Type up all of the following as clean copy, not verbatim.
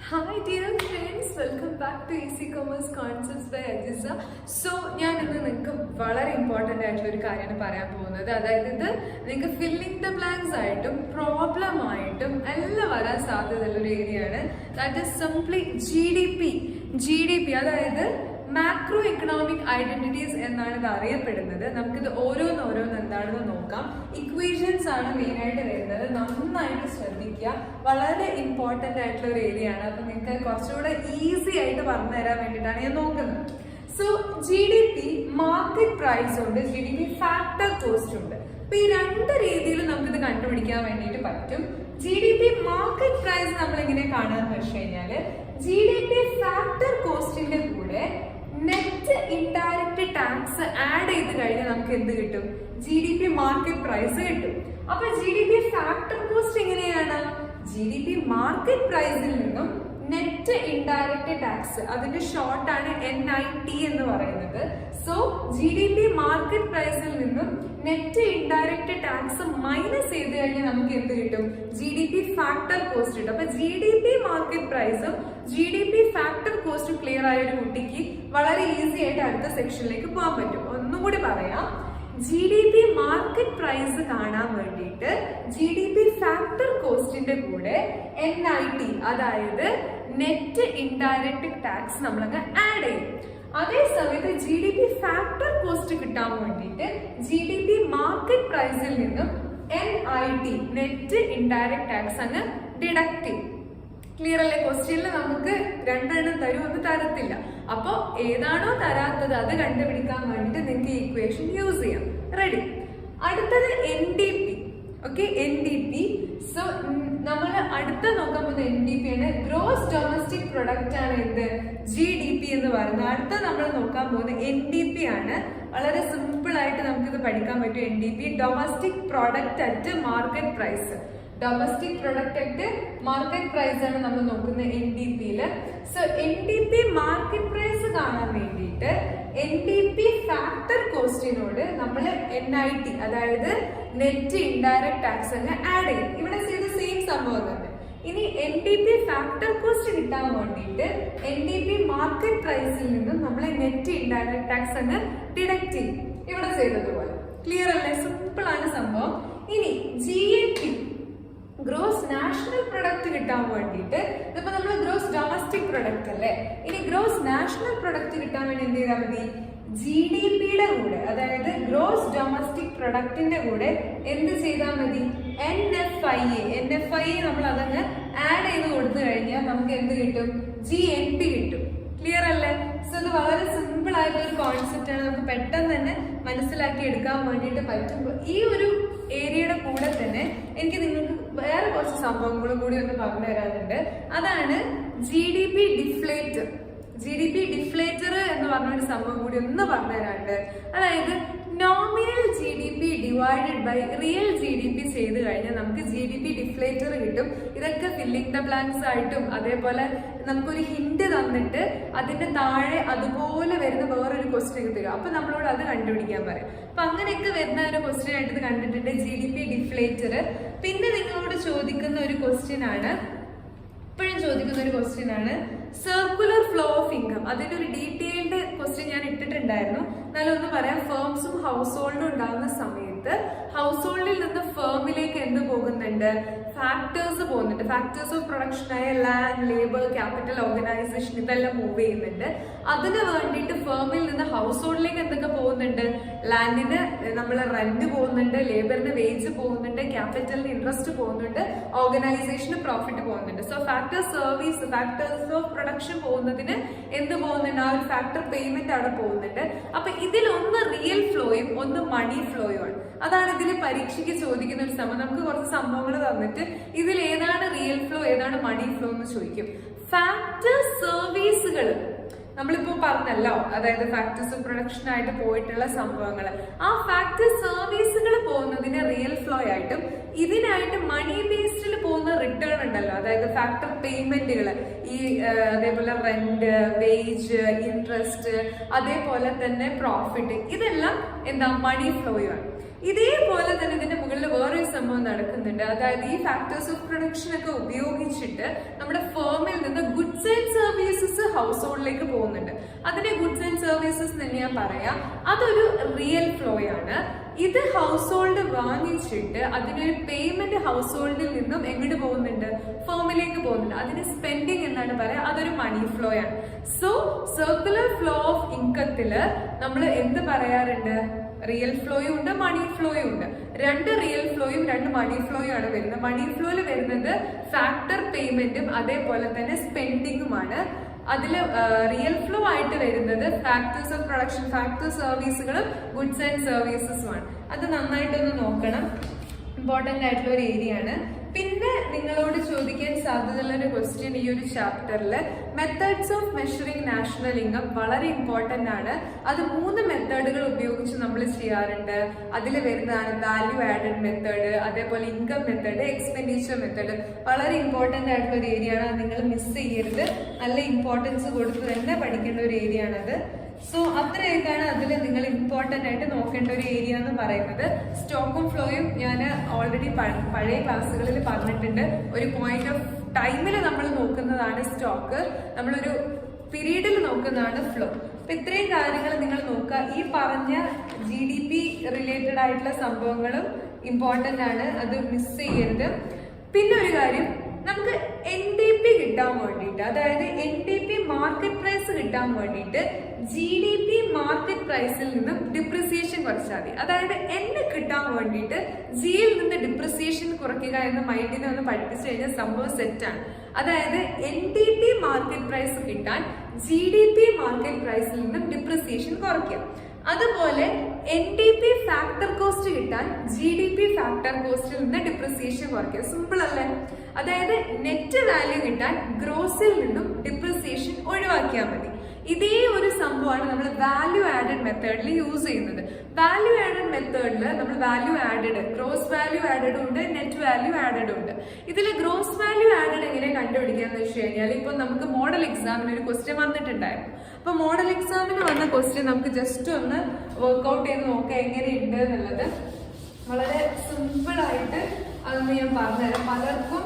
Hi dear friends, welcome back to Easy Commerce Concepts by Ajiza. So, ഞാൻ ഇന്ന് നിങ്ങൾക്ക് വളരെ ഇമ്പോർട്ടൻ്റ് ആയിട്ടുള്ള ഒരു കാര്യമാണ് പറയാൻ പോകുന്നത്. അതായത് ഇത് നിങ്ങൾക്ക് ഫില്ലിംഗ് ദ ബ്ലാങ്ക്സ് ആയിട്ടും പ്രോബ്ലം ആയിട്ടും എല്ലാം വരാൻ സാധ്യതയുള്ള ഒരു ഏരിയയാണ്. That is simply G D P അതായത് മാക്രോ എക്കണോമിക് ഐഡന്റിറ്റീസ് എന്നാണ് ഇത് അറിയപ്പെടുന്നത്. നമുക്കിത് ഓരോന്ന് എന്താണെന്ന് നോക്കാം. ഇക്വേഷൻസ് ആണ് മെയിൻ ആയിട്ട് വരുന്നത്. നന്നായിട്ട് ശ്രദ്ധിക്കുക, വളരെ ഇമ്പോർട്ടൻ്റ് ആയിട്ടുള്ള ഒരു ഏരിയ ആണ്. അപ്പൊ നിങ്ങൾക്ക് കുറച്ചുകൂടെ ഈസി ആയിട്ട് പറഞ്ഞു തരാൻ വേണ്ടിയിട്ടാണ് ഞാൻ നോക്കുന്നത്. So G D P market price ഉണ്ട്, G D P factor cost ഉണ്ട്. അപ്പൊ ഈ രണ്ട് രീതിയിൽ നമുക്കിത് കണ്ടുപിടിക്കാൻ വേണ്ടിയിട്ട് പറ്റും. G D P market price നമ്മൾ എങ്ങനെ കാണാന്ന് വെച്ച് കഴിഞ്ഞാല് ജി ഡി പി ഫാക്ടർ കോസ്റ്റിന്റെ കൂടെ നെറ്റ് ഇൻഡയറക്റ്റ് ടാക്സ് ആഡ് ചെയ്ത് കഴിഞ്ഞാൽ നമുക്ക് എന്ത് കിട്ടും? G D P market price കിട്ടും. അപ്പൊ G D P factor cost എങ്ങനെയാണ്? ജി ഡി പി മാർക്കറ്റ് പ്രൈസിൽ നിന്നും നെറ്റ് ഇൻഡയറക്റ്റ് ടാക്സ്, അതിന്റെ ഷോർട്ട് ആണ് NIT എന്ന് പറയുന്നത്. So G D P market പ്രൈസിൽ നിന്നും നെറ്റ് ഇൻഡയറക്റ്റ് ടാക്സ് മൈനസ് ചെയ്ത് കഴിഞ്ഞാൽ നമുക്ക് എന്ത് കിട്ടും? G D P factor cost കിട്ടും. അപ്പൊ ജി ഡി പി മാർക്കറ്റ് പ്രൈസും ജി ഡി പി ഫാക്ടർ കോസ്റ്റും ക്ലിയർ ആയ ഒരു കുട്ടിക്ക് വളരെ ഈസി ആയിട്ട് അടുത്ത സെക്ഷനിലേക്ക് പോകാൻ പറ്റും. ഒന്നുകൂടി പറയാം, G D P market price കാണാൻ വേണ്ടിയിട്ട് ജി ഡി പി ഫാക്ടർ കോസ്റ്റിന്റെ കൂടെ NIT അതായത് നെറ്റ് ഇൻഡയറക്റ്റ് ടാക്സ് നമ്മളങ്ങ് ആഡ് ചെയ്യും. അതേ സമയത്ത് G D P factor cost കിട്ടാൻ വേണ്ടിയിട്ട് ജി ഡി പി മാർക്കറ്റ് പ്രൈസിൽ നിന്നും NIT നെറ്റ് ഇൻഡയറക്റ്റ് ടാക്സ് അങ്ങ് ഡിഡക്ട് ചെയ്യും. ക്ലിയർ അല്ലേ? ക്വസ്റ്റ്യനിൽ നമുക്ക് രണ്ടെണ്ണം തരും, ഒന്ന് തരത്തില്ല. അപ്പൊ ഏതാണോ തരാത്തത് അത് കണ്ടുപിടിക്കാൻ വേണ്ടിയിട്ട് നിങ്ങൾക്ക് ഈ ഇക്വേഷൻ യൂസ് ചെയ്യാം. റെഡി? അടുത്തത് NDP. Okay, NDP. സോ നമ്മൾ അടുത്ത നോക്കാൻ പോകുന്ന NDP ആണ്. ഗ്രോസ് ഡൊമസ്റ്റിക് പ്രൊഡക്റ്റ് ആണ് എന്ത്? GDP എന്ന് പറയുന്നത്. അടുത്ത നമ്മൾ നോക്കാൻ പോകുന്ന NDP ആണ്. വളരെ സിമ്പിൾ ആയിട്ട് നമുക്കിത് പഠിക്കാൻ പറ്റും. NDP domestic product at market price. Domestic product at market price ആണ് നമ്മൾ നോക്കുന്നത് NDP-യില്. സോ NDP മാർക്കറ്റ് പ്രൈസ് കാണാൻ വേണ്ടിയിട്ട് NDP ഫാക്ടർ കോസ്റ്റിനോട് നമ്മൾ NIT അതായത് നെറ്റ് ഇൻഡയറക്റ്റ് ടാക്സ് അങ്ങ് ആഡ് ചെയ്യും. ഇവിടെ ചെയ്ത സെയിം സംഭവം തന്നെ. ഇനി NDP ഫാക്ടർ കോസ്റ്റ് കിട്ടാൻ വേണ്ടിയിട്ട് NDP മാർക്കറ്റ് പ്രൈസിൽ നിന്നും നമ്മൾ നെറ്റ് ഇൻഡയറക്റ്റ് ടാക്സ് അങ്ങ് ഡിഡക്ട് ചെയ്യും. ഇവിടെ ചെയ്തതുപോലെ. ക്ലിയർ അല്ലേ? സിമ്പിൾ ആണ് സംഭവം. ഇനി GNP ഗ്രോസ് നാഷണൽ പ്രൊഡക്റ്റ് കിട്ടാൻ വേണ്ടിയിട്ട് ഇതിപ്പോ നമ്മൾ ഗ്രോസ് ഡൊമസ്റ്റിക് പ്രൊഡക്റ്റ് അല്ലേ, ഇനി ഗ്രോസ് നാഷണൽ പ്രൊഡക്റ്റ് കിട്ടാൻ വേണ്ടി എന്ത് ചെയ്താൽ മതി? GDP-യുടെ കൂടെ അതായത് ഗ്രോസ് ഡൊമസ്റ്റിക് പ്രൊഡക്റ്റിന്റെ കൂടെ എന്ത് ചെയ്താൽ മതി? NFIA നമ്മൾ അതങ്ങ് ആഡ് ചെയ്ത് കൊടുത്തു കഴിഞ്ഞാൽ നമുക്ക് എന്ത് കിട്ടും? GNP കിട്ടും. ക്ലിയർ അല്ലേ? സോ ഇത് വളരെ സിമ്പിൾ ആയിട്ടുള്ള ഒരു കോൺസെപ്റ്റ് ആണ്. നമുക്ക് പെട്ടെന്ന് തന്നെ മനസ്സിലാക്കി എടുക്കാൻ വേണ്ടിയിട്ട് പറ്റുമ്പോൾ ഈ ഒരു ഏരിയയുടെ കൂടെ തന്നെ എനിക്ക് നിങ്ങൾക്ക് വേറെ കുറച്ച് സംഭവങ്ങളും കൂടി ഒന്ന് പറഞ്ഞു തരാനുണ്ട്. അതാണ് GDP ഡിഫ്ലേറ്റർ. GDP ഡിഫ്ലേറ്റർ എന്ന് പറഞ്ഞൊരു സംഭവം കൂടി ഒന്ന് പറഞ്ഞു തരാനുണ്ട്. അതായത് nominal GDP divided by real GDP ചെയ്ത് കഴിഞ്ഞാൽ നമുക്ക് GDP ഡിഫ്ലേറ്റർ കിട്ടും. ഇതൊക്കെ ഫില്ലിംഗ് ദ ബ്ലാങ്ക്സ് ആയിട്ടും അതേപോലെ നമുക്കൊരു ഹിന്റ് തന്നിട്ട് അതിന്റെ താഴെ അതുപോലെ വരുന്ന വേറൊരു ക്വസ്റ്റ്യൻ കിട്ടുക. അപ്പൊ നമ്മളോട് അത് കണ്ടുപിടിക്കാൻ പറയും. അപ്പൊ അങ്ങനെയൊക്കെ വരുന്ന ഒരു ക്വസ്റ്റ്യൻ ആയിട്ട് ഇത് കണ്ടിട്ടുണ്ട്, GDP ഡിഫ്ലേറ്റർ. പിന്നെ നിങ്ങളോട് ചോദിക്കുന്ന ഒരു ക്വസ്റ്റ്യൻ ആണ്, ഇപ്പോഴും ചോദിക്കുന്ന ഒരു ക്വസ്റ്റ്യൻ ആണ് സർക്കുലർ ഫ്ലോ ഓഫ് ഇൻകം. അതിന്റെ ഒരു ഡീറ്റെയിൽഡ് ക്വസ്റ്റ്യൻ ഞാൻ ഇട്ടിട്ടുണ്ടായിരുന്നു. എന്നാലും ഒന്ന് പറയാം. ഫേംസും ഹൗസ് ഹോൾഡും ഉണ്ടാകുന്ന സമയത്ത് ഹൗസ് ഹോൾഡിൽ നിന്ന് ഫേമിലേക്ക് എന്ത് പോകുന്നുണ്ട്? ഫാക്ടേഴ്സ് പോകുന്നുണ്ട്. ഫാക്ടേഴ്സ് ഓഫ് പ്രൊഡക്ഷൻ ആയ ലാൻഡ്, ലേബർ, ക്യാപിറ്റൽ, ഓർഗനൈസേഷൻ ഇതെല്ലാം മൂവ് ചെയ്യുന്നുണ്ട്. അതിന് വേണ്ടിയിട്ട് ഫേമിൽ നിന്ന് ഹൗസ് ഹോൾഡിലേക്ക് എന്തൊക്കെ പോകുന്നുണ്ട്? ലാൻഡിന് നമ്മൾ റെന്റ് പോകുന്നുണ്ട്, ലേബറിന് വേജ് പോകുന്നുണ്ട്, ക്യാപിറ്റലിന് ഇൻട്രസ്റ്റ് പോകുന്നുണ്ട്, ഓർഗനൈസേഷന് പ്രോഫിറ്റ് പോകുന്നുണ്ട്. സോ ഫാക്ടേഴ്സ് ഓഫ് പ്രൊഡക്ഷൻ പോകുന്നതിന് എന്ത് പോകുന്നുണ്ട്? ആ ഒരു ഫാക്ടർ പേയ്മെന്റ് അവിടെ പോകുന്നുണ്ട്. അപ്പൊ ഇതിലൊന്ന് റിയൽ ഫ്ലോയും ഒന്ന് മണി ഫ്ലോയും ആണ്. അതാണ് ഇതിൽ പരീക്ഷയ്ക്ക് ചോദിക്കുന്ന ഒരു സംഭവം. നമുക്ക് കുറച്ച് സംഭവങ്ങൾ തന്നിട്ട് ഇതിൽ ഏതാണ് റിയൽ ഫ്ലോ ഏതാണ് മണി ഫ്ലോ എന്ന് ചോദിക്കും. ഫാക്ടർ സർവീസുകൾ നമ്മളിപ്പോ പറഞ്ഞല്ലോ, അതായത് ഫാക്ടേഴ്സ് ഓഫ് പ്രൊഡക്ഷൻ ആയിട്ട് പോയിട്ടുള്ള സംഭവങ്ങൾ, ആ ഫാക്ടർ സർവീസുകൾ പോകുന്നതിന് റിയൽ ഫ്ലോ ആയിട്ടും ഇതിനായിട്ട് മണി ബേസ്ഡിൽ പോകുന്ന റിട്ടേൺ ഉണ്ടല്ലോ, അതായത് ഫാക്ടർ പേയ്മെന്റുകൾ, ഈ അതേപോലെ റെന്റ്, വേജ്, ഇൻട്രസ്റ്റ്, അതേപോലെ തന്നെ പ്രോഫിറ്റ്, ഇതെല്ലാം എന്താ മണി ഫ്ലോയാണ്. ഇതേപോലെ തന്നെ ഇതിന്റെ മുകളിൽ വേറൊരു സംഭവം നടക്കുന്നുണ്ട്. അതായത് ഈ ഫാക്ടേഴ്സ് ഓഫ് പ്രൊഡക്ഷൻ ഒക്കെ ഉപയോഗിച്ചിട്ട് നമ്മുടെ ഫേമിൽ നിന്ന് ഗുഡ്സ് ആൻഡ് സർവീസസ് ഹൗസ് ഹോൾഡിലേക്ക് പോകുന്നുണ്ട്. അതിന്റെ ഗുഡ്സ് ആൻഡ് സർവീസസ് എന്ന് ഞാൻ പറയാം, അതൊരു റിയൽ ഫ്ലോ ആണ്. ഇത് ഹൗസ് ഹോൾഡ് വാങ്ങിച്ചിട്ട് അതിനൊരു പേയ്മെന്റ് ഹൗസ് ഹോൾഡിൽ നിന്നും എങ്ങോട്ട് പോകുന്നുണ്ട്, ഫേമിലേക്ക് പോകുന്നുണ്ട്. അതിന് സ്പെൻഡിങ് എന്നാണ് പറയാ, അതൊരു മണി ഫ്ലോ ആണ്. സോ സർക്കുലർ ഫ്ലോ ഓഫ് ഇൻകത്തില് നമ്മൾ എന്ത് പറയാറുണ്ട്, റിയൽ ഫ്ലോയും ഉണ്ട്, മണി ഫ്ലോയും ഉണ്ട്. രണ്ട് റിയൽ ഫ്ലോയും രണ്ട് മണി ഫ്ലോയും ആണ് വരുന്നത്. മണി ഫ്ലോയിൽ വരുന്നത് ഫാക്ടർ പേയ്മെന്റും അതേപോലെ തന്നെ സ്പെൻഡിങ്ങുമാണ്. അതില് റിയൽ ഫ്ലോ ആയിട്ട് വരുന്നത് ഫാക്ടേഴ്സ് ഓഫ് പ്രൊഡക്ഷൻ, ഫാക്ടർ സർവീസുകളും ഗുഡ്സ് ആൻഡ് സർവീസസുമാണ്. അത് നന്നായിട്ടൊന്ന് നോക്കണം, ഇമ്പോർട്ടന്റ് ആയിട്ടുള്ള ഒരു ഏരിയ ആണ്. പിന്നെ നിങ്ങളോട് ചോദിക്കാൻ സാധ്യതയുള്ള ഒരു ക്വസ്റ്റ്യൻ ഈ ഒരു ചാപ്റ്ററില് methods of measuring national income വളരെ ഇമ്പോർട്ടന്റ് ആണ്. അത് 3 മെത്തേഡുകൾ ഉപയോഗിച്ച് നമ്മൾ ചെയ്യാറുണ്ട്. അതിൽ വരുന്നതാണ് വാല്യൂ ആഡഡ് മെത്തേഡ്, അതേപോലെ ഇൻകം മെത്തേഡ്, എക്സ്പെൻഡിച്ചർ മെത്തേഡ്. വളരെ ഇമ്പോർട്ടന്റ് ആയിട്ടുള്ള ഒരു ഏരിയ ആണ്, നിങ്ങൾ മിസ് ചെയ്യരുത്. നല്ല ഇമ്പോർട്ടൻസ് കൊടുത്ത് തന്നെ പഠിക്കേണ്ട ഒരു ഏരിയ ആണത്. സോ അത്രയൊക്കെയാണ് അതിൽ നിങ്ങൾ ഇമ്പോർട്ടന്റ് ആയിട്ട് നോക്കേണ്ട ഒരു ഏരിയ എന്ന് പറയുന്നത്. സ്റ്റോക്കും ഫ്ലോയും ഞാൻ ഓൾറെഡി പഴയ ക്ലാസ്സുകളിൽ പറഞ്ഞിട്ടുണ്ട്. ഒരു പോയിന്റ് ഓഫ് ടൈമിൽ നമ്മൾ നോക്കുന്നതാണ് സ്റ്റോക്ക്, നമ്മളൊരു പീരീഡിൽ നോക്കുന്നതാണ് ഫ്ലോ. അപ്പൊ ഇത്രയും കാര്യങ്ങൾ നിങ്ങൾ നോക്കുക. ഈ പറഞ്ഞ GDP റിലേറ്റഡ് ആയിട്ടുള്ള സംഭവങ്ങളും ഇമ്പോർട്ടന്റ് ആണ്, അത് മിസ് ചെയ്യരുത്. പിന്നെ ഒരു കാര്യം, നമുക്ക് NDP കിട്ടാൻ വേണ്ടിയിട്ട്, അതായത് NDP മാർക്കറ്റ് പ്രൈസ് കിട്ടാൻ വേണ്ടിയിട്ട് GDP മാർക്കറ്റ് പ്രൈസിൽ നിന്നും ഡിപ്രിസിയേഷൻ കുറച്ചാൽ മതി. അതായത് N കിട്ടാൻ വേണ്ടിയിട്ട് ജിയിൽ നിന്ന് ഡിപ്രിസിയേഷൻ കുറയ്ക്കുക എന്ന് മൈൻഡിനെ ഒന്ന് പഠിപ്പിച്ചു കഴിഞ്ഞാൽ സംഭവം സെറ്റാണ്. അതായത് NDP മാർക്കറ്റ് പ്രൈസ് കിട്ടാൻ GDP മാർക്കറ്റ് പ്രൈസിൽ നിന്നും ഡിപ്രിസിയേഷൻ കുറയ്ക്കുക. അതുപോലെ NDP ഫാക്ടർ കോസ്റ്റ് കിട്ടാൻ GDP ഫാക്ടർ കോസ്റ്റിൽ നിന്ന് ഡിപ്രിസിയേഷൻ കുറയ്ക്കുക. സിമ്പിൾ അല്ലേ? അതായത് നെറ്റ് വാല്യൂ കിട്ടാൻ ഗ്രോസിൽ നിന്നും ഡിപ്രിസിയേഷൻ ഒഴിവാക്കിയാൽ മതി. ഇതേ ഒരു സംഭവമാണ് നമ്മൾ വാല്യൂ ആഡഡ് മെത്തേഡിൽ യൂസ് ചെയ്യുന്നത്. വാല്യൂ ആഡഡ് മെത്തേഡിൽ നമ്മൾ value added, gross value added ഉണ്ട്, നെറ്റ് വാല്യൂ ആഡഡ് ഉണ്ട്. ഇതിൽ ഗ്രോസ് വാല്യൂ ആഡഡ് എങ്ങനെ കണ്ടുപിടിക്കാന്ന് വെച്ച് കഴിഞ്ഞാൽ, ഇപ്പൊ നമുക്ക് മോഡൽ എക്സാമിന് ഒരു ക്വസ്റ്റ്യൻ വന്നിട്ടുണ്ടായിരുന്നു. അപ്പൊ മോഡൽ എക്സാമിന് വന്ന ക്വസ്റ്റ്യൻ നമുക്ക് ജസ്റ്റ് ഒന്ന് വർക്ക്ഔട്ട് ചെയ്ത് നോക്കാം എങ്ങനെയുണ്ട് എന്നുള്ളത്. വളരെ സിമ്പിൾ ആയിട്ട് അതൊന്ന് ഞാൻ പറഞ്ഞുതരാം. പലർക്കും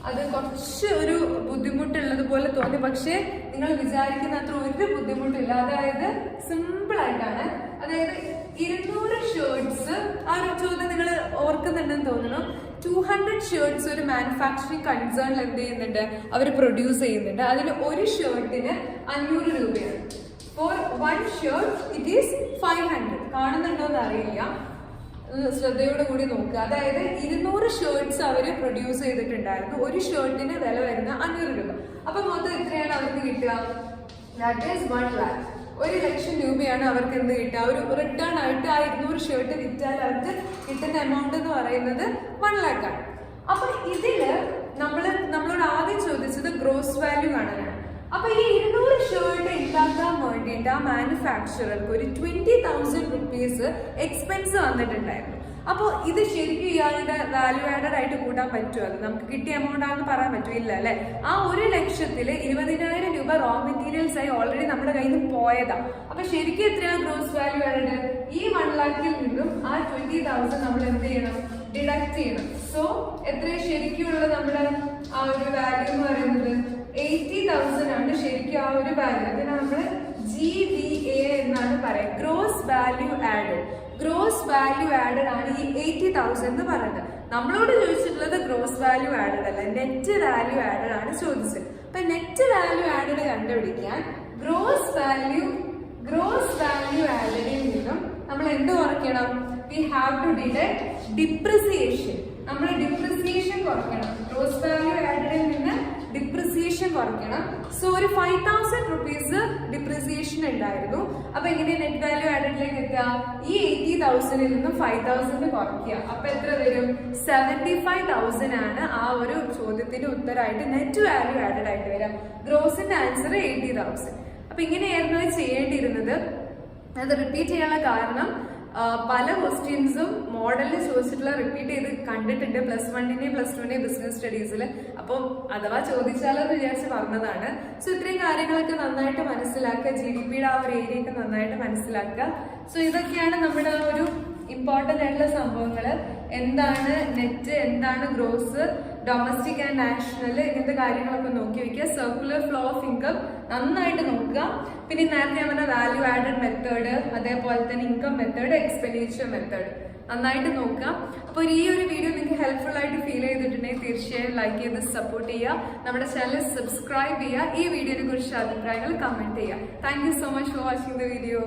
അത് കുറച്ച് ഒരു ബുദ്ധിമുട്ടുള്ളത് പോലെ തോന്നി, പക്ഷെ നിങ്ങൾ വിചാരിക്കുന്ന അത്ര ഒരു ബുദ്ധിമുട്ടില്ല. അതായത് സിമ്പിൾ ആയിട്ടാണ്. അതായത് 200 ഷർട്ട്സ്, ആ ഒരു ചോദ്യം നിങ്ങൾ ഓർക്കുന്നുണ്ടെന്ന് തോന്നുന്നു. 200 ഷർട്ട്സ് ഒരു മാനുഫാക്ചറിങ് കൺസേണിൽ എന്ത് ചെയ്യുന്നുണ്ട്, അവർ പ്രൊഡ്യൂസ് ചെയ്യുന്നുണ്ട്. അതിൽ ഒരു ഷർട്ടിന് 500 രൂപയാണ്. For 1 shirt it is 500. കാണുന്നുണ്ടോന്ന് അറിയില്ല, ശ്രദ്ധയോടെ കൂടി നോക്കുക. അതായത് 200 ഷർട്ട്സ് അവര് പ്രൊഡ്യൂസ് ചെയ്തിട്ടുണ്ടായിരുന്നു. ഒരു ഷർട്ടിന് വില വരുന്ന 500 രൂപ. അപ്പൊ മൊത്തം എത്രയാണ് അവർക്ക് കിട്ടുക? That is 1 lakh. 1 ലക്ഷം രൂപയാണ് അവർക്ക് എന്ത് കിട്ടുക? ഒരു റിട്ടേൺ ആയിട്ട് ആ 200 ഷർട്ട് വിറ്റാൽ അവർക്ക് കിട്ടുന്ന എമൗണ്ട് എന്ന് പറയുന്നത് 1 lakh ആണ്. അപ്പൊ ഇതില് നമ്മളോട് ആദ്യം ചോദിച്ചത് ഗ്രോസ് വാല്യൂ കാണാനാണ്. അപ്പൊ ഈ 200 ഷർട്ട് ഉണ്ടാക്കാൻ വേണ്ടിയിട്ട് ആ മാനുഫാക്ചറർക്ക് ഒരു 20,000 rupees എക്സ്പെൻസ് വന്നിട്ടുണ്ടായിരുന്നു. അപ്പോൾ ഇത് ശരിക്കും ഇയാളുടെ വാല്യൂ ആഡഡ് ആയിട്ട് കൂട്ടാൻ പറ്റുമോ? അത് നമുക്ക് കിട്ടിയ എമൗണ്ട് ആണെന്ന് പറയാൻ പറ്റില്ല അല്ലെ? ആ 1 ലക്ഷത്തില് 20,000 രൂപ റോ മെറ്റീരിയൽസ് ആയി ഓൾറെഡി നമ്മുടെ കയ്യിൽ നിന്ന് പോയതാ. അപ്പൊ ശരിക്കും എത്രയാണ് ഗ്രോസ് വാല്യൂ ആഡഡ്? ഈ 1 lakhൽ നിന്നും ആ 20,000 നമ്മൾ എന്ത് ചെയ്യണം? ഡിഡക്ട് ചെയ്യണം. സോ എത്ര ശരിക്കുള്ള നമ്മുടെ ആ ഒരു വാല്യൂ എന്ന് പറയുന്നത് 80,000 ആണ് ശരിക്കും ആ ഒരു വാല്യൂ. അതിനെ നമ്മൾ GVA എന്നാണ് പറയുക, gross value added. Gross value added ആണ് ഈ 80,000 എന്ന് പറയുന്നത്. നമ്മളോട് ചോദിച്ചിട്ടുള്ളത് ഗ്രോസ് വാല്യൂ ആഡഡ് അല്ല, നെറ്റ് വാല്യൂ ആഡഡ് ആണ് ചോദിച്ചത്. അപ്പൊ നെറ്റ് വാല്യൂ ആഡഡ് കണ്ടുപിടിക്കാൻ ഗ്രോസ് വാല്യൂ ആഡഡിൽ നിന്നും നമ്മൾ എന്ത് കുറയ്ക്കണം? We have to deduct depreciation. നമ്മൾ ഡിപ്രിസിയേഷൻ കുറയ്ക്കണം. ഗ്രോസ് വാല്യൂ ആഡഡിൽ നിന്ന് ഡിപ്രിസിയേഷൻ കുറയ്ക്കണം. സോ ഒരു 5,000 rupees ഡിപ്രിസിയേഷൻ ഉണ്ടായിരുന്നു. അപ്പൊ എങ്ങനെ നെറ്റ് വാല്യൂ ആഡഡിലേക്ക് എത്തുക? ഈ 80,000ൽ നിന്നും 5,000 കുറയ്ക്കുക. അപ്പൊ എത്ര വരും? 75,000 ആണ് ആ ഒരു ചോദ്യത്തിന്റെ ഉത്തരമായിട്ട് നെറ്റ് വാല്യൂ ആഡഡ് ആയിട്ട് വരാം. ഗ്രോസിന്റെ ആൻസർ 80,000. അപ്പൊ ഇങ്ങനെയായിരുന്നു അത് ചെയ്യേണ്ടിയിരുന്നത്. അത് റിപ്പീറ്റ് ചെയ്യാനുള്ള കാരണം പല ക്വസ്റ്റ്യൻസും മോഡലിൽ ചോദിച്ചിട്ടുള്ള റിപ്പീറ്റ് ചെയ്ത് കണ്ടിട്ടുണ്ട് +1 +2 ബിസിനസ് സ്റ്റഡീസിൽ. അപ്പം അഥവാ ചോദിച്ചാലോ എന്ന് വിചാരിച്ച് പറഞ്ഞതാണ്. സോ ഇത്രയും കാര്യങ്ങളൊക്കെ നന്നായിട്ട് മനസ്സിലാക്കുക, GDPയുടെ ആ ഒരു ഏരിയ ഒക്കെ നന്നായിട്ട് മനസ്സിലാക്കുക. സോ ഇതൊക്കെയാണ് നമ്മുടെ ആ ഒരു ഇമ്പോർട്ടൻ്റ് ആയിട്ടുള്ള സംഭവങ്ങൾ. എന്താണ് നെറ്റ്, എന്താണ് ഗ്രോസ്, ഡൊമസ്റ്റിക് ആൻഡ് നാഷണൽ, ഇങ്ങനത്തെ കാര്യങ്ങളൊക്കെ നോക്കി വെക്കുക. സർക്കുലർ ഫ്ലോ ഓഫ് ഇൻകം നന്നായിട്ട് നോക്കുക. പിന്നെ നേരത്തെ ഞാൻ പറഞ്ഞ വാല്യൂ ആഡഡ് മെത്തേഡ്, അതേപോലെ തന്നെ ഇൻകം മെത്തേഡ്, എക്സ്പെൻഡിച്ചർ മെത്തേഡ് നന്നായിട്ട് നോക്കുക. അപ്പോൾ ഈ ഒരു വീഡിയോ നിങ്ങൾക്ക് ഹെൽപ്ഫുൾ ആയിട്ട് ഫീൽ ചെയ്തിട്ടുണ്ടെങ്കിൽ തീർച്ചയായും ലൈക്ക് ചെയ്ത് സപ്പോർട്ട് ചെയ്യുക. നമ്മുടെ ചാനൽ സബ്സ്ക്രൈബ് ചെയ്യുക. ഈ വീഡിയോനെ കുറിച്ച് അഭിപ്രായങ്ങൾ കമന്റ് ചെയ്യുക. Thank you so much for watching the video.